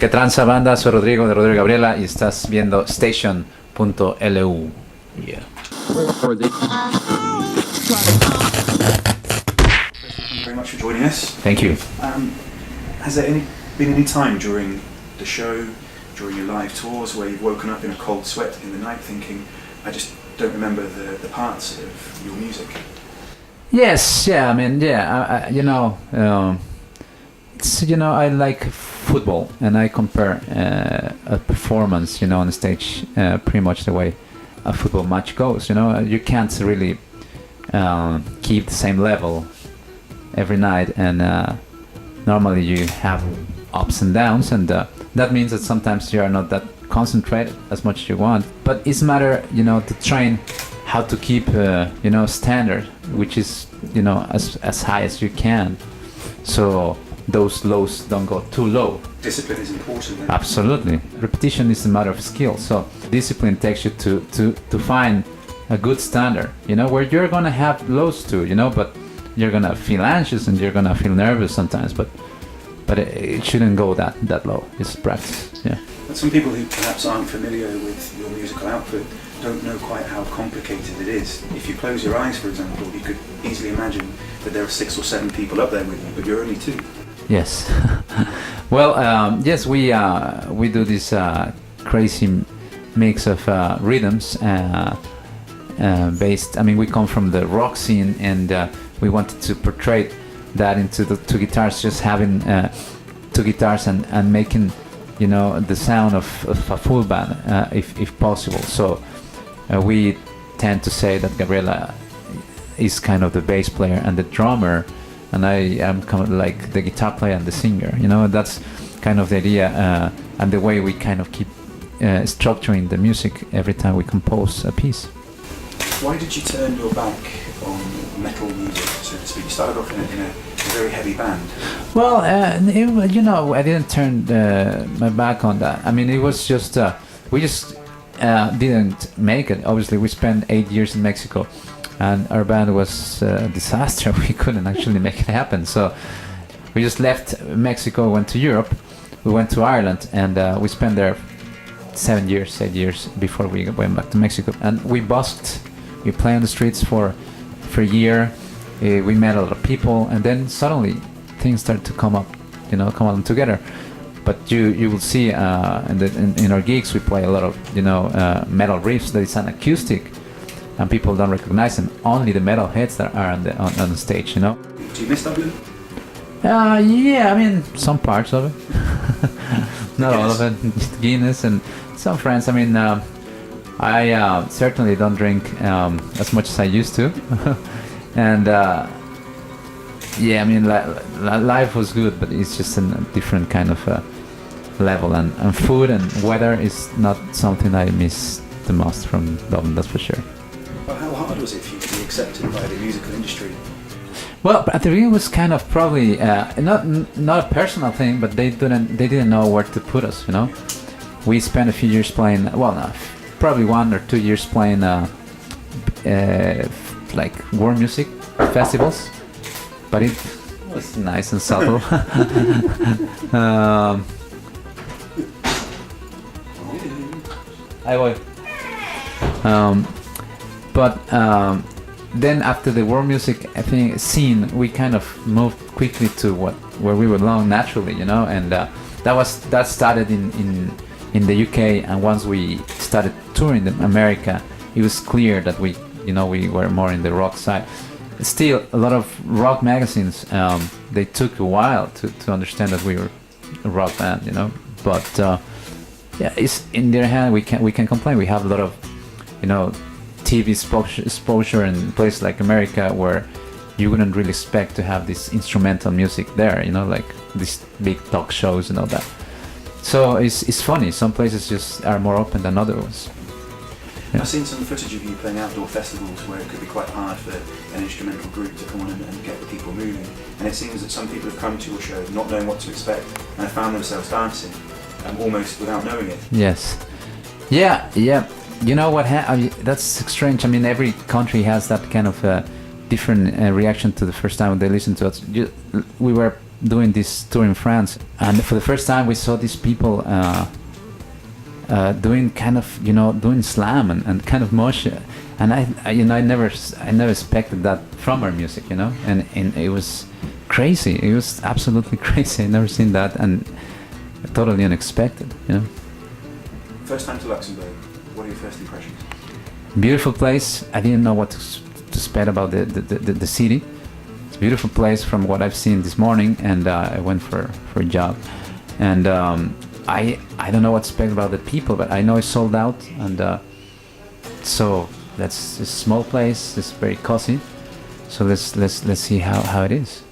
¿Qué tranza banda? Soy Rodrigo de Rodrigo Gabriela y estás viendo Station.lu. Yeah. Thank you very much for joining us. Thank you. Has there been any time during the show, during your live tours, where you've woken up in a cold sweat in the night thinking, I just don't remember the parts of your music? Yes, yeah, I mean, yeah, I like football, and I compare a performance, on the stage pretty much the way a football match goes. You can't really keep the same level every night, and normally you have ups and downs, and that means that sometimes you are not that concentrated as much as you want. But it's a matter, to train how to keep, standard, which is, as high as you can. So those lows don't go too low. Discipline is important. Then. Absolutely. Repetition is a matter of skill. So discipline takes you to find a good standard, where you're gonna have lows too, but you're gonna feel anxious and you're gonna feel nervous sometimes, but it shouldn't go that low. It's practice. Yeah. But some people who perhaps aren't familiar with your musical output don't know quite how complicated it is. If you close your eyes, for example, you could easily imagine that there are 6 or 7 people up there with you, but you're only 2. Yes. Well, yes, we do this crazy mix of rhythms based. I mean, we come from the rock scene, and we wanted to portray that into the 2 guitars, just having 2 guitars and making, the sound of a full band, if possible. So we tend to say that Gabriela is kind of the bass player and the drummer, and I am kind of like the guitar player and the singer. That's kind of the idea, and the way we kind of keep structuring the music every time we compose a piece. Why did you turn your back on metal music, so to speak? You started off in a very heavy band. Well, I didn't turn my back on that. I mean, it was just we just didn't make it. Obviously, we spent 8 years in Mexico, and our band was a disaster. We couldn't actually make it happen. So we just left Mexico, went to Europe. We went to Ireland, and we spent there 8 years before we went back to Mexico. And we busked. We played on the streets for a year. We met a lot of people, and then suddenly things started to come on together. But you will see in our gigs we play a lot of metal riffs that is an acoustic, and people don't recognize them. Only the metal heads that are on the stage. Do you miss Dublin? Yeah, I mean some parts of it, not all of it. Guinness and some friends. I mean, I certainly don't drink as much as I used to, and yeah, I mean life was good, but it's just a different kind of level, and food and weather is not something I miss the most from Dublin, that's for sure. Well, how hard was it for you to be accepted by the musical industry? Well, at the beginning it was kind of probably not a personal thing, but they didn't know where to put us. We spent a few years playing. Well, no, probably 1 or 2 years playing like world music festivals, but it was nice and subtle. But then after the world music, I think, scene, we kind of moved quickly to where we belong naturally, and that started in the UK, and once we started touring in America, it was clear that we were more in the rock side. Still, a lot of rock magazines, they took a while to understand that we were a rock band, but yeah, it's in their hand. We can complain. We have a lot of TV exposure in places like America, where you wouldn't really expect to have this instrumental music there, like these big talk shows and all that. So it's funny. Some places just are more open than other ones. Yeah. I've seen some footage of you playing outdoor festivals where it could be quite hard for an instrumental group to come on and get the people moving. And it seems that some people have come to your show not knowing what to expect and have found themselves dancing almost without knowing it. Yes. Yeah. You know what? That's strange. I mean, every country has that kind of different reaction to the first time they listen to us. We were doing this tour in France, and for the first time we saw these people doing kind of, you know, doing slam and kind of motion, and I never expected that from our music, you know, and it was crazy. It was absolutely crazy. I never seen that, and totally unexpected, you know. First time to Luxembourg. What are your first impressions? Beautiful place. I didn't know what to expect about the city. It's a beautiful place from what I've seen this morning, and I went for a job, and I don't know what to expect about the people, but I know it's sold out, and so that's a small place. It's very cozy. So let's see how it is.